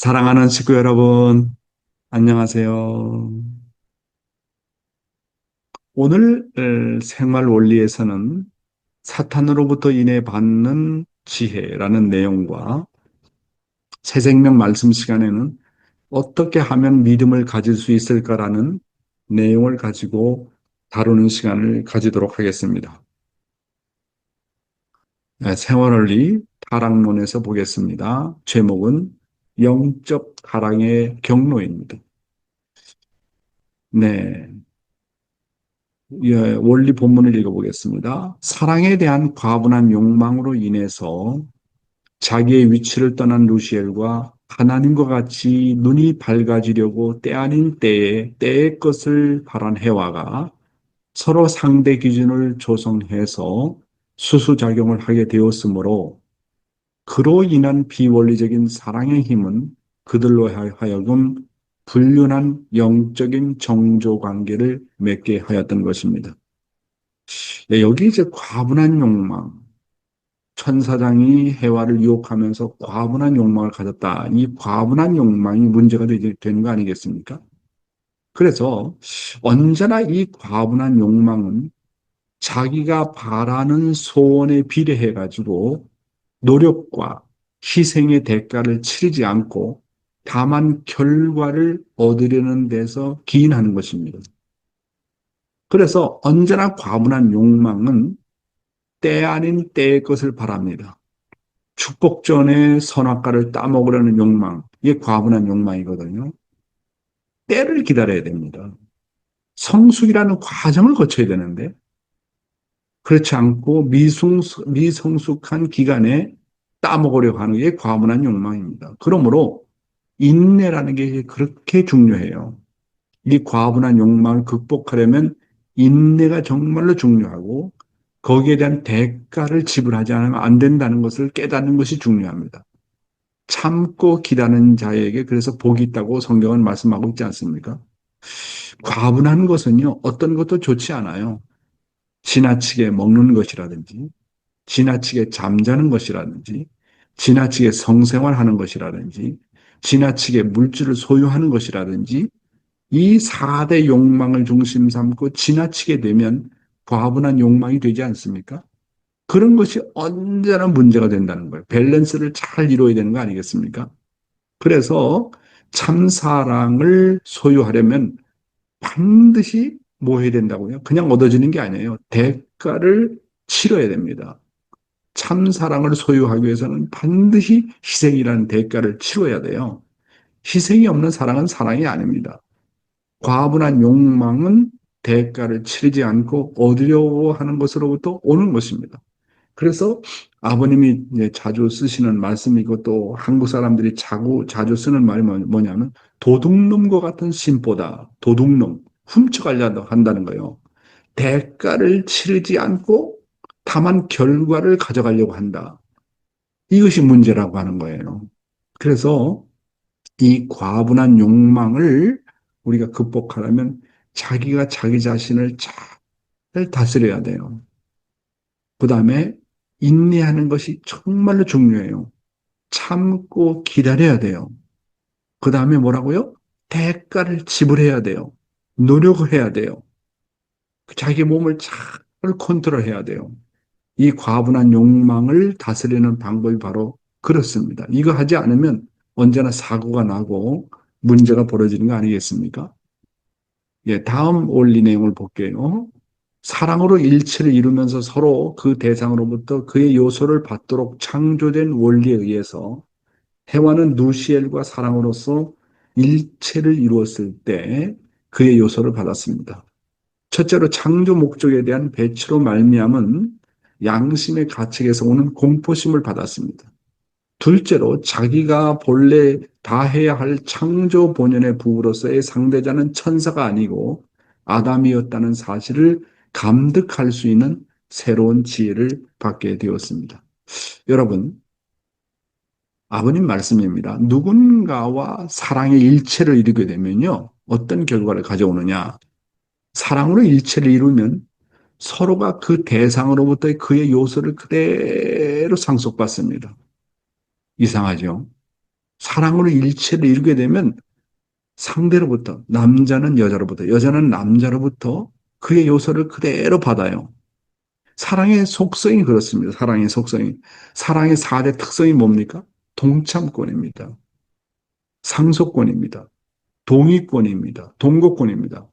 사랑하는 식구 여러분, 안녕하세요. 오늘 생활 원리에서는 사탄으로부터 인해 받는 지혜라는 내용과 새 생명 말씀 시간에는 어떻게 하면 믿음을 가질 수 있을까라는 내용을 가지고 다루는 시간을 가지도록 하겠습니다. 네, 생활 원리 타락론에서 보겠습니다. 제목은 영적 타락의 경로입니다. 네. 예, 원리 본문을 읽어보겠습니다. 사랑에 대한 과분한 욕망으로 인해서 자기의 위치를 떠난 루시엘과 하나님과 같이 눈이 밝아지려고 때 아닌 때에 때의 것을 바란 해와가 서로 상대 기준을 조성해서 수수작용을 하게 되었으므로 그로 인한 비원리적인 사랑의 힘은 그들로 하여금 불륜한 영적인 정조 관계를 맺게 하였던 것입니다. 네, 여기 이제 과분한 욕망, 천사장이 해와를 유혹하면서 과분한 욕망을 가졌다. 이 과분한 욕망이 문제가 되는 거 아니겠습니까? 그래서 언제나 이 과분한 욕망은 자기가 바라는 소원에 비례해 가지고 노력과 희생의 대가를 치르지 않고 다만 결과를 얻으려는 데서 기인하는 것입니다. 그래서 언제나 과분한 욕망은 때 아닌 때의 것을 바랍니다. 축복 전에 선악과를 따먹으려는 욕망, 이게 과분한 욕망이거든요. 때를 기다려야 됩니다. 성숙이라는 과정을 거쳐야 되는데, 그렇지 않고 미성숙한 기간에 따먹으려고 하는 게 과분한 욕망입니다. 그러므로 인내라는 게 그렇게 중요해요. 이 과분한 욕망을 극복하려면 인내가 정말로 중요하고 거기에 대한 대가를 지불하지 않으면 안 된다는 것을 깨닫는 것이 중요합니다. 참고 기다리는 자에게 그래서 복이 있다고 성경은 말씀하고 있지 않습니까? 과분한 것은요, 어떤 것도 좋지 않아요. 지나치게 먹는 것이라든지, 지나치게 잠자는 것이라든지, 지나치게 성생활하는 것이라든지, 지나치게 물질을 소유하는 것이라든지, 이 4대 욕망을 중심 삼고 지나치게 되면 과분한 욕망이 되지 않습니까? 그런 것이 언제나 문제가 된다는 거예요. 밸런스를 잘 이루어야 되는 거 아니겠습니까? 그래서 참사랑을 소유하려면 반드시 뭐 해야 된다고요? 그냥 얻어지는 게 아니에요. 대가를 치러야 됩니다. 참사랑을 소유하기 위해서는 반드시 희생이라는 대가를 치러야 돼요. 희생이 없는 사랑은 사랑이 아닙니다. 과분한 욕망은 대가를 치르지 않고 얻으려고 하는 것으로부터 오는 것입니다. 그래서 아버님이 이제 자주 쓰시는 말씀이고 또 한국 사람들이 자주 쓰는 말이 뭐냐면 도둑놈과 같은 심보다. 도둑놈, 훔쳐가려 한다는 거예요. 대가를 치르지 않고 다만 결과를 가져가려고 한다. 이것이 문제라고 하는 거예요. 그래서 이 과분한 욕망을 우리가 극복하려면 자기가 자기 자신을 잘 다스려야 돼요. 그 다음에 인내하는 것이 정말로 중요해요. 참고 기다려야 돼요. 그 다음에 뭐라고요? 대가를 지불해야 돼요. 노력을 해야 돼요. 자기 몸을 잘 컨트롤해야 돼요. 이 과분한 욕망을 다스리는 방법이 바로 그렇습니다. 이거 하지 않으면 언제나 사고가 나고 문제가 벌어지는 거 아니겠습니까? 예, 다음 원리 내용을 볼게요. 사랑으로 일체를 이루면서 서로 그 대상으로부터 그의 요소를 받도록 창조된 원리에 의해서 해와는 누시엘과 사랑으로서 일체를 이루었을 때 그의 요소를 받았습니다. 첫째로 창조 목적에 대한 배치로 말미암은 양심의 가책에서 오는 공포심을 받았습니다. 둘째로 자기가 본래 다해야 할 창조 본연의 부부로서의 상대자는 천사가 아니고 아담이었다는 사실을 감득할 수 있는 새로운 지혜를 받게 되었습니다. 여러분, 아버님 말씀입니다. 누군가와 사랑의 일체를 이루게 되면요, 어떤 결과를 가져오느냐? 사랑으로 일체를 이루면 서로가 그 대상으로부터의 그의 요소를 그대로 상속받습니다. 이상하죠? 사랑으로 일체를 이루게 되면 상대로부터, 남자는 여자로부터, 여자는 남자로부터 그의 요소를 그대로 받아요. 사랑의 속성이 그렇습니다. 사랑의 속성이. 사랑의 4대 특성이 뭡니까? 동참권입니다. 상속권입니다. 동의권입니다. 동거권입니다.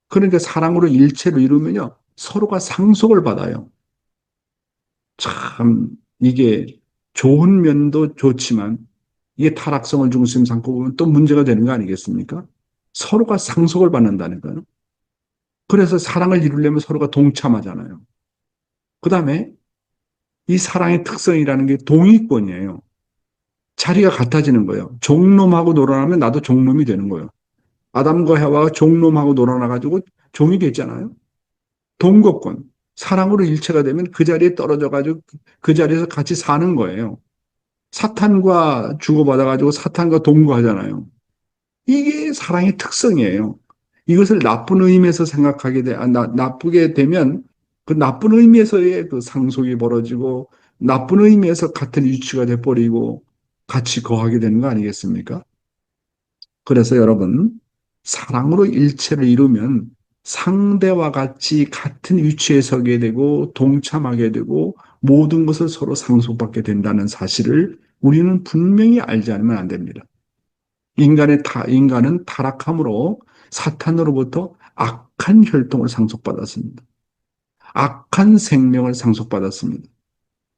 그러니까 사랑으로 일체를 이루면요. 서로가 상속을 받아요. 참, 이게 좋은 면도 좋지만 이게 타락성을 중심 삼고 보면 또 문제가 되는 거 아니겠습니까? 서로가 상속을 받는다니까요. 그래서 사랑을 이루려면 서로가 동참하잖아요. 그 다음에 이 사랑의 특성이라는 게 동의권이에요. 자리가 같아지는 거예요. 종놈하고 놀아나면 나도 종놈이 되는 거예요. 아담과 해와가 종놈하고 놀아나가지고 종이 됐잖아요. 동거권. 사랑으로 일체가 되면 그 자리에 떨어져가지고 그 자리에서 같이 사는 거예요. 사탄과 주고받아가지고 사탄과 동거하잖아요. 이게 사랑의 특성이에요. 이것을 나쁜 의미에서 생각하게 나쁘게 되면 그 나쁜 의미에서의 그 상속이 벌어지고 나쁜 의미에서 같은 위치가 돼버리고 같이 거하게 되는 거 아니겠습니까? 그래서 여러분, 사랑으로 일체를 이루면 상대와 같이 같은 위치에 서게 되고 동참하게 되고 모든 것을 서로 상속받게 된다는 사실을 우리는 분명히 알지 않으면 안 됩니다. 인간은 타락함으로 사탄으로부터 악한 혈통을 상속받았습니다. 악한 생명을 상속받았습니다.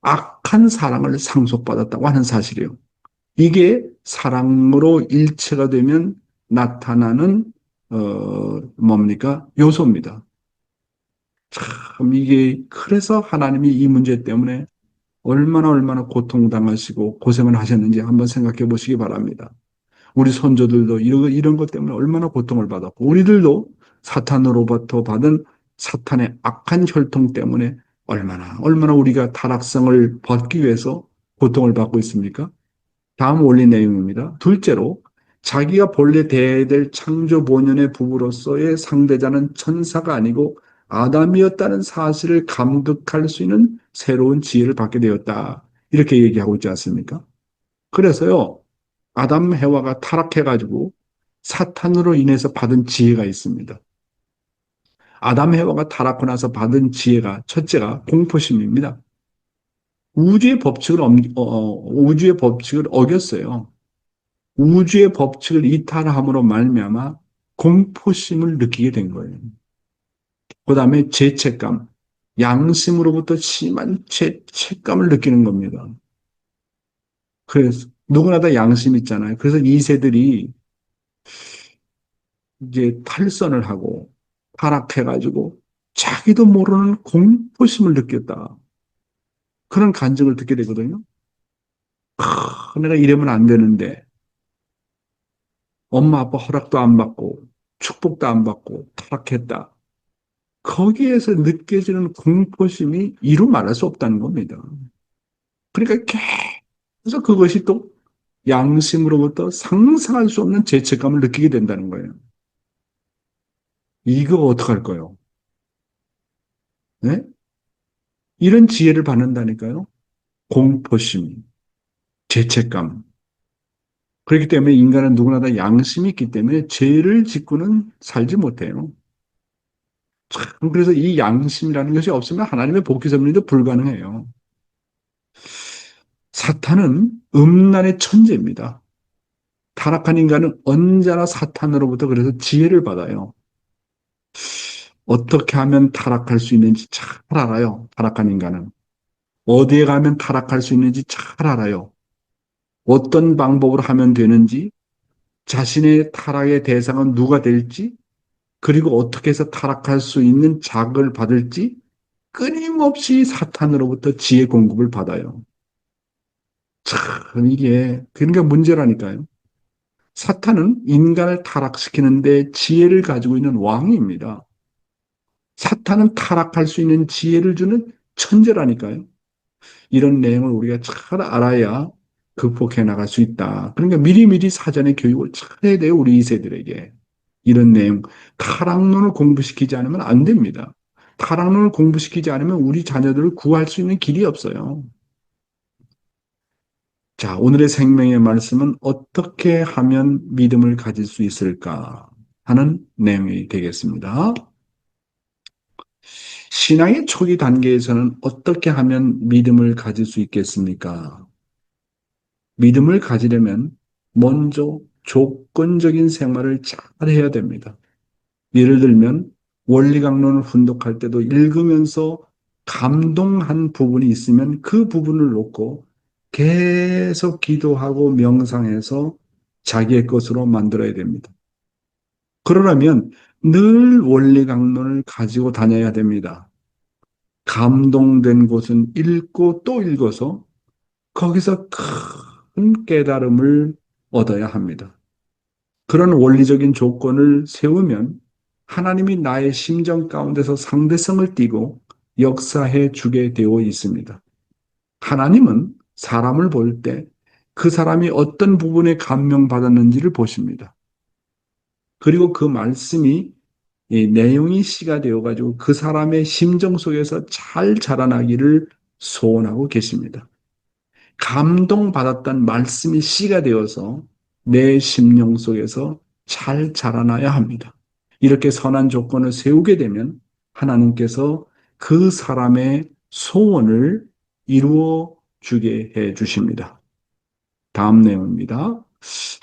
악한 사랑을 상속받았다고 하는 사실이에요. 이게 사랑으로 일체가 되면 나타나는 뭡니까? 요소입니다. 참 이게 그래서 하나님이 이 문제 때문에 얼마나 고통당하시고 고생을 하셨는지 한번 생각해 보시기 바랍니다. 우리 선조들도 이런 것 때문에 얼마나 고통을 받았고, 우리들도 사탄으로부터 받은 사탄의 악한 혈통 때문에 얼마나 우리가 타락성을 벗기 위해서 고통을 받고 있습니까? 다음 원리 내용입니다. 둘째로, 자기가 본래 되어야 될 창조 본연의 부부로서의 상대자는 천사가 아니고 아담이었다는 사실을 감격할 수 있는 새로운 지혜를 받게 되었다. 이렇게 얘기하고 있지 않습니까? 그래서요, 아담 해와가 타락해가지고 사탄으로 인해서 받은 지혜가 있습니다. 아담 해와가 타락하고 나서 받은 지혜가 첫째가 공포심입니다. 우주의 법칙을 어겼어요. 우주의 법칙을 이탈함으로 말미암아 공포심을 느끼게 된 거예요. 그 다음에 죄책감, 양심으로부터 심한 죄책감을 느끼는 겁니다. 그래서 누구나 다 양심 있잖아요. 그래서 이 세들이 이제 탈선을 하고 타락해가지고 자기도 모르는 공포심을 느꼈다. 그런 간증을 듣게 되거든요. 내가 이러면 안 되는데 엄마 아빠 허락도 안 받고 축복도 안 받고 타락했다. 거기에서 느껴지는 공포심이 이루 말할 수 없다는 겁니다. 그러니까 계속 그것이 또 양심으로부터 상상할 수 없는 죄책감을 느끼게 된다는 거예요. 이거 어떡할까요? 네? 이런 지혜를 받는다니까요. 공포심, 죄책감. 그렇기 때문에 인간은 누구나 다 양심이 있기 때문에 죄를 짓고는 살지 못해요. 참, 그래서 이 양심이라는 것이 없으면 하나님의 복귀 섭리도 불가능해요. 사탄은 음란의 천재입니다. 타락한 인간은 언제나 사탄으로부터 그래서 지혜를 받아요. 어떻게 하면 타락할 수 있는지 잘 알아요. 타락한 인간은. 어디에 가면 타락할 수 있는지 잘 알아요. 어떤 방법으로 하면 되는지, 자신의 타락의 대상은 누가 될지, 그리고 어떻게 해서 타락할 수 있는 자극을 받을지 끊임없이 사탄으로부터 지혜 공급을 받아요. 참, 이게, 그러니까 문제라니까요. 사탄은 인간을 타락시키는데 지혜를 가지고 있는 왕입니다. 사탄은 타락할 수 있는 지혜를 주는 천재라니까요. 이런 내용을 우리가 잘 알아야 극복해 나갈 수 있다. 그러니까 미리미리 사전에 교육을 잘 해야 돼요, 우리 2세들에게. 이런 내용, 타락론을 공부시키지 않으면 안 됩니다. 타락론을 공부시키지 않으면 우리 자녀들을 구할 수 있는 길이 없어요. 자, 오늘의 생명의 말씀은 어떻게 하면 믿음을 가질 수 있을까 하는 내용이 되겠습니다. 신앙의 초기 단계에서는 어떻게 하면 믿음을 가질 수 있겠습니까? 믿음을 가지려면 먼저 조건적인 생활을 잘 해야 됩니다. 예를 들면 원리강론을 훈독할 때도 읽으면서 감동한 부분이 있으면 그 부분을 놓고 계속 기도하고 명상해서 자기의 것으로 만들어야 됩니다. 그러려면 늘 원리강론을 가지고 다녀야 됩니다. 감동된 곳은 읽고 또 읽어서 거기서 큰 깨달음을 얻어야 합니다. 그런 원리적인 조건을 세우면 하나님이 나의 심정 가운데서 상대성을 띠고 역사해 주게 되어 있습니다. 하나님은 사람을 볼 때 그 사람이 어떤 부분에 감명받았는지를 보십니다. 그리고 그 말씀이 이 내용이 시가 되어가지고 그 사람의 심정 속에서 잘 자라나기를 소원하고 계십니다. 감동받았던 말씀이 씨가 되어서 내 심령 속에서 잘 자라나야 합니다. 이렇게 선한 조건을 세우게 되면 하나님께서 그 사람의 소원을 이루어 주게 해 주십니다. 다음 내용입니다.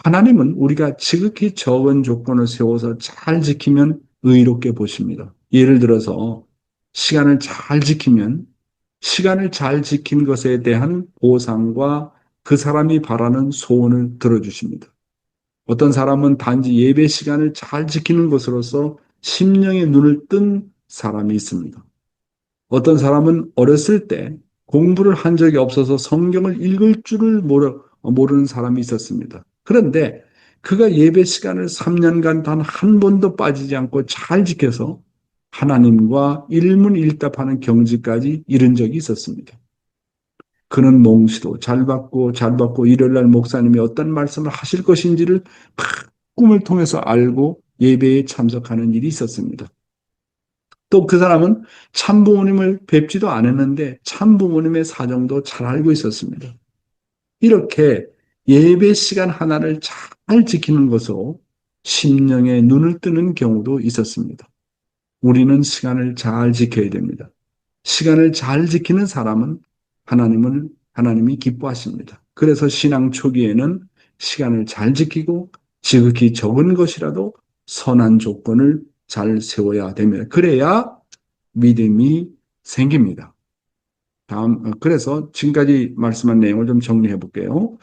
하나님은 우리가 지극히 적은 조건을 세워서 잘 지키면 의롭게 보십니다. 예를 들어서 시간을 잘 지키면 시간을 잘 지킨 것에 대한 보상과 그 사람이 바라는 소원을 들어주십니다. 어떤 사람은 단지 예배 시간을 잘 지키는 것으로서 심령의 눈을 뜬 사람이 있습니다. 어떤 사람은 어렸을 때 공부를 한 적이 없어서 성경을 읽을 줄을 모르는 사람이 있었습니다. 그런데 그가 예배 시간을 3년간 단 한 번도 빠지지 않고 잘 지켜서 하나님과 일문일답하는 경지까지 이른 적이 있었습니다. 그는 몽시도 잘 받고 일요일날 목사님이 어떤 말씀을 하실 것인지를 막 꿈을 통해서 알고 예배에 참석하는 일이 있었습니다. 또 그 사람은 참부모님을 뵙지도 않았는데 참부모님의 사정도 잘 알고 있었습니다. 이렇게 예배 시간 하나를 잘 지키는 것으로 심령의 눈을 뜨는 경우도 있었습니다. 우리는 시간을 잘 지켜야 됩니다. 시간을 잘 지키는 사람은 하나님이 기뻐하십니다. 그래서 신앙 초기에는 시간을 잘 지키고 지극히 적은 것이라도 선한 조건을 잘 세워야 됩니다. 그래야 믿음이 생깁니다. 그래서 지금까지 말씀한 내용을 좀 정리해 볼게요.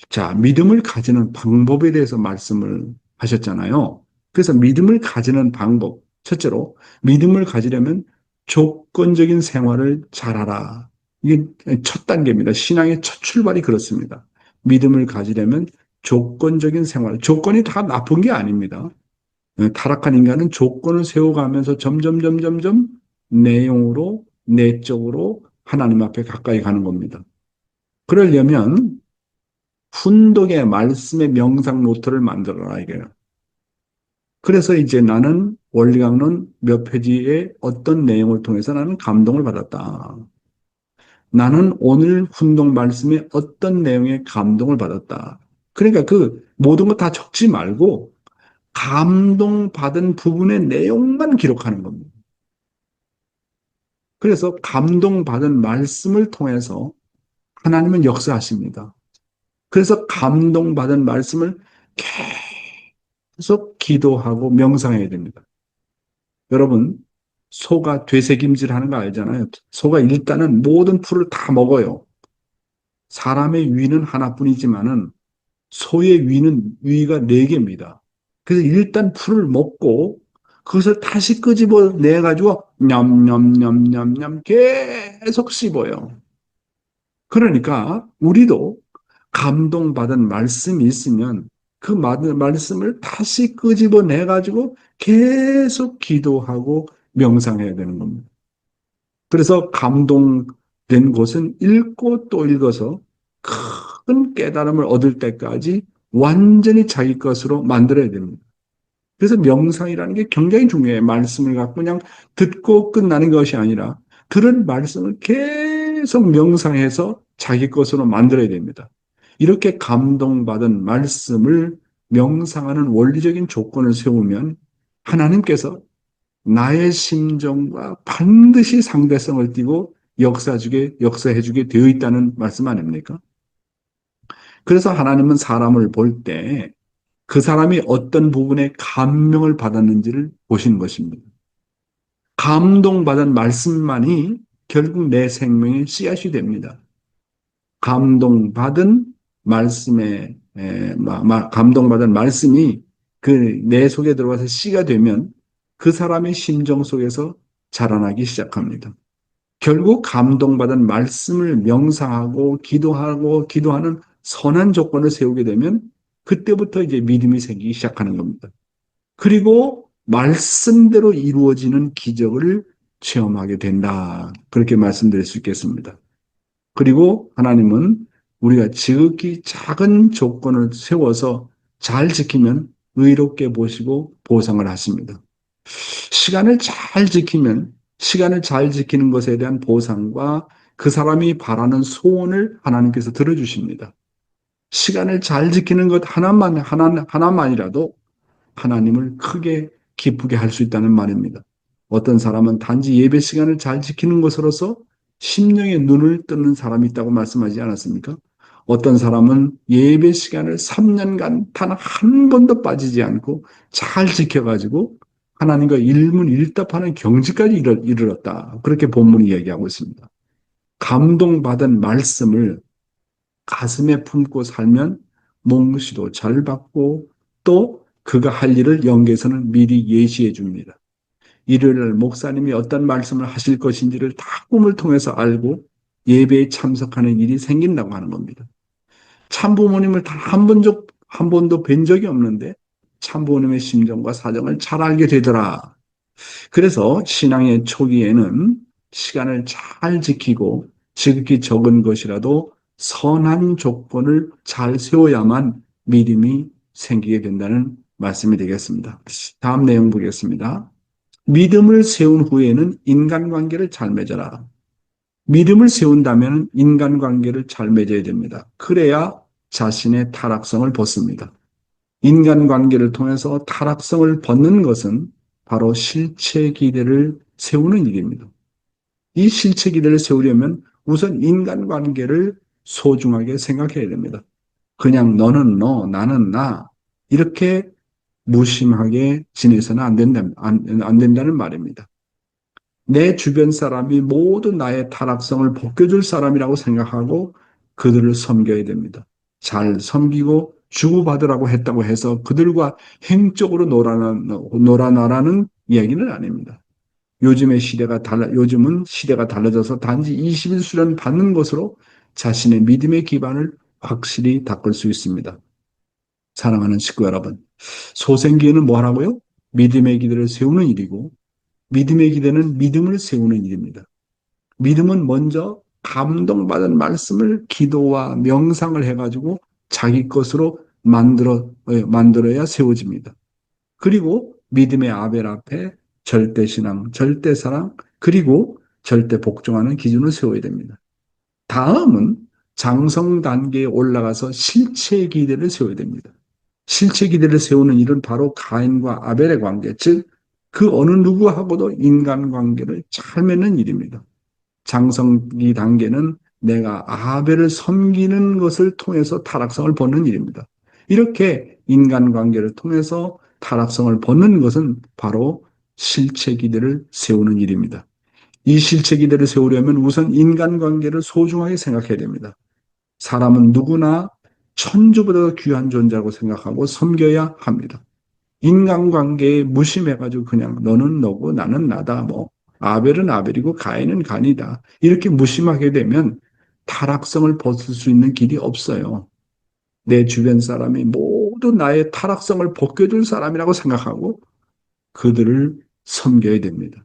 자, 믿음을 가지는 방법에 대해서 말씀을 하셨잖아요. 그래서 믿음을 가지는 방법. 첫째로, 믿음을 가지려면 조건적인 생활을 잘하라. 이게 첫 단계입니다. 신앙의 첫 출발이 그렇습니다. 믿음을 가지려면 조건적인 생활. 조건이 다 나쁜 게 아닙니다. 타락한 인간은 조건을 세워가면서 점점 내용으로, 내적으로 하나님 앞에 가까이 가는 겁니다. 그러려면 훈독의 말씀의 명상 노트를 만들어라 이게요. 그래서 이제 나는 원리강론 몇 페이지의 어떤 내용을 통해서 나는 감동을 받았다. 나는 오늘 훈독 말씀에 어떤 내용에 감동을 받았다. 그러니까 그 모든 거 다 적지 말고 감동받은 부분의 내용만 기록하는 겁니다. 그래서 감동받은 말씀을 통해서 하나님은 역사하십니다. 그래서 감동받은 말씀을 계속 기도하고 명상해야 됩니다. 여러분, 소가 되새김질 하는 거 알잖아요. 소가 일단은 모든 풀을 다 먹어요. 사람의 위는 하나뿐이지만은 소의 위가 네 개입니다. 그래서 일단 풀을 먹고 그것을 다시 끄집어내 가지고 냠냠냠냠냠 계속 씹어요. 그러니까 우리도 감동받은 말씀이 있으면 그 말씀을 다시 끄집어내 가지고 계속 기도하고 명상해야 되는 겁니다. 그래서 감동된 곳은 읽고 또 읽어서 큰 깨달음을 얻을 때까지 완전히 자기 것으로 만들어야 됩니다. 그래서 명상이라는 게 굉장히 중요해요. 말씀을 갖고 그냥 듣고 끝나는 것이 아니라 들은 말씀을 계속 명상해서 자기 것으로 만들어야 됩니다. 이렇게 감동받은 말씀을 명상하는 원리적인 조건을 세우면 하나님께서 나의 심정과 반드시 상대성을 띠고 역사해주게 되어 있다는 말씀 아닙니까? 그래서 하나님은 사람을 볼 때 그 사람이 어떤 부분에 감명을 받았는지를 보시는 것입니다. 감동받은 말씀만이 결국 내 생명의 씨앗이 됩니다. 감동받은 감동받은 말씀이 그 내 속에 들어가서 씨가 되면 그 사람의 심정 속에서 자라나기 시작합니다. 결국 감동받은 말씀을 명상하고 기도하는 선한 조건을 세우게 되면 그때부터 이제 믿음이 생기기 시작하는 겁니다. 그리고 말씀대로 이루어지는 기적을 체험하게 된다. 그렇게 말씀드릴 수 있겠습니다. 그리고 하나님은 우리가 지극히 작은 조건을 세워서 잘 지키면 의롭게 보시고 보상을 하십니다. 시간을 잘 지키는 것에 대한 보상과 그 사람이 바라는 소원을 하나님께서 들어주십니다. 시간을 잘 지키는 것 하나만이라도 하나님을 크게 기쁘게 할 수 있다는 말입니다. 어떤 사람은 단지 예배 시간을 잘 지키는 것으로서 심령의 눈을 뜨는 사람이 있다고 말씀하지 않았습니까? 어떤 사람은 예배 시간을 3년간 단 한 번도 빠지지 않고 잘 지켜가지고 하나님과 일문일답하는 경지까지 이르렀다. 그렇게 본문이 얘기하고 있습니다. 감동받은 말씀을 가슴에 품고 살면 몽시도 잘 받고 또 그가 할 일을 영계에서는 미리 예시해 줍니다. 일요일날 목사님이 어떤 말씀을 하실 것인지를 다 꿈을 통해서 알고 예배에 참석하는 일이 생긴다고 하는 겁니다. 참부모님을 단 한 번도 뵌 적이 없는데 참부모님의 심정과 사정을 잘 알게 되더라. 그래서 신앙의 초기에는 시간을 잘 지키고 지극히 적은 것이라도 선한 조건을 잘 세워야만 믿음이 생기게 된다는 말씀이 되겠습니다. 다음 내용 보겠습니다. 믿음을 세운 후에는 인간관계를 잘 맺어라. 믿음을 세운다면 인간관계를 잘 맺어야 됩니다. 그래야 자신의 타락성을 벗습니다. 인간관계를 통해서 타락성을 벗는 것은 바로 실체 기대를 세우는 일입니다. 이 실체 기대를 세우려면 우선 인간관계를 소중하게 생각해야 됩니다. 그냥 너는 너, 나는 나 이렇게 무심하게 지내서는 안 된다는 말입니다. 내 주변 사람이 모두 나의 타락성을 벗겨줄 사람이라고 생각하고 그들을 섬겨야 됩니다. 잘 섬기고 주고받으라고 했다고 해서 그들과 행적으로 놀아나라는 이야기는 아닙니다. 요즘은 시대가 달라져서 단지 21수련 받는 것으로 자신의 믿음의 기반을 확실히 닦을 수 있습니다. 사랑하는 식구 여러분, 소생기에는 뭐 하라고요? 믿음의 기대를 세우는 일이고 믿음의 기대는 믿음을 세우는 일입니다. 믿음은 먼저 감동받은 말씀을 기도와 명상을 해가지고 자기 것으로 만들어야 세워집니다. 그리고 믿음의 아벨 앞에 절대신앙, 절대사랑, 그리고 절대 복종하는 기준을 세워야 됩니다. 다음은 장성 단계에 올라가서 실체 기대를 세워야 됩니다. 실체 기대를 세우는 일은 바로 가인과 아벨의 관계, 즉 그 어느 누구하고도 인간관계를 잘 맺는 일입니다. 장성기 단계는 내가 아벨을 섬기는 것을 통해서 타락성을 벗는 일입니다. 이렇게 인간관계를 통해서 타락성을 벗는 것은 바로 실체 기대를 세우는 일입니다. 이 실체 기대를 세우려면 우선 인간관계를 소중하게 생각해야 됩니다. 사람은 누구나 천주보다 귀한 존재라고 생각하고 섬겨야 합니다. 인간관계에 무심해가지고 그냥 너는 너고 나는 나다 뭐 아벨은 아벨이고 가인은 가인이다 이렇게 무심하게 되면 타락성을 벗을 수 있는 길이 없어요. 내 주변 사람이 모두 나의 타락성을 벗겨줄 사람이라고 생각하고 그들을 섬겨야 됩니다.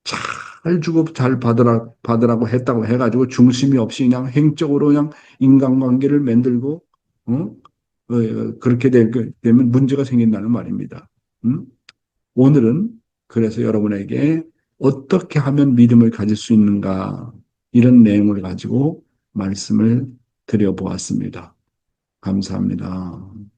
잘 주고 잘 받으라고 했다고 해가지고 중심이 없이 그냥 행적으로 그냥 인간관계를 만들고 그렇게 되면 문제가 생긴다는 말입니다. 음? 오늘은 그래서 여러분에게 어떻게 하면 믿음을 가질 수 있는가 이런 내용을 가지고 말씀을 드려보았습니다. 감사합니다.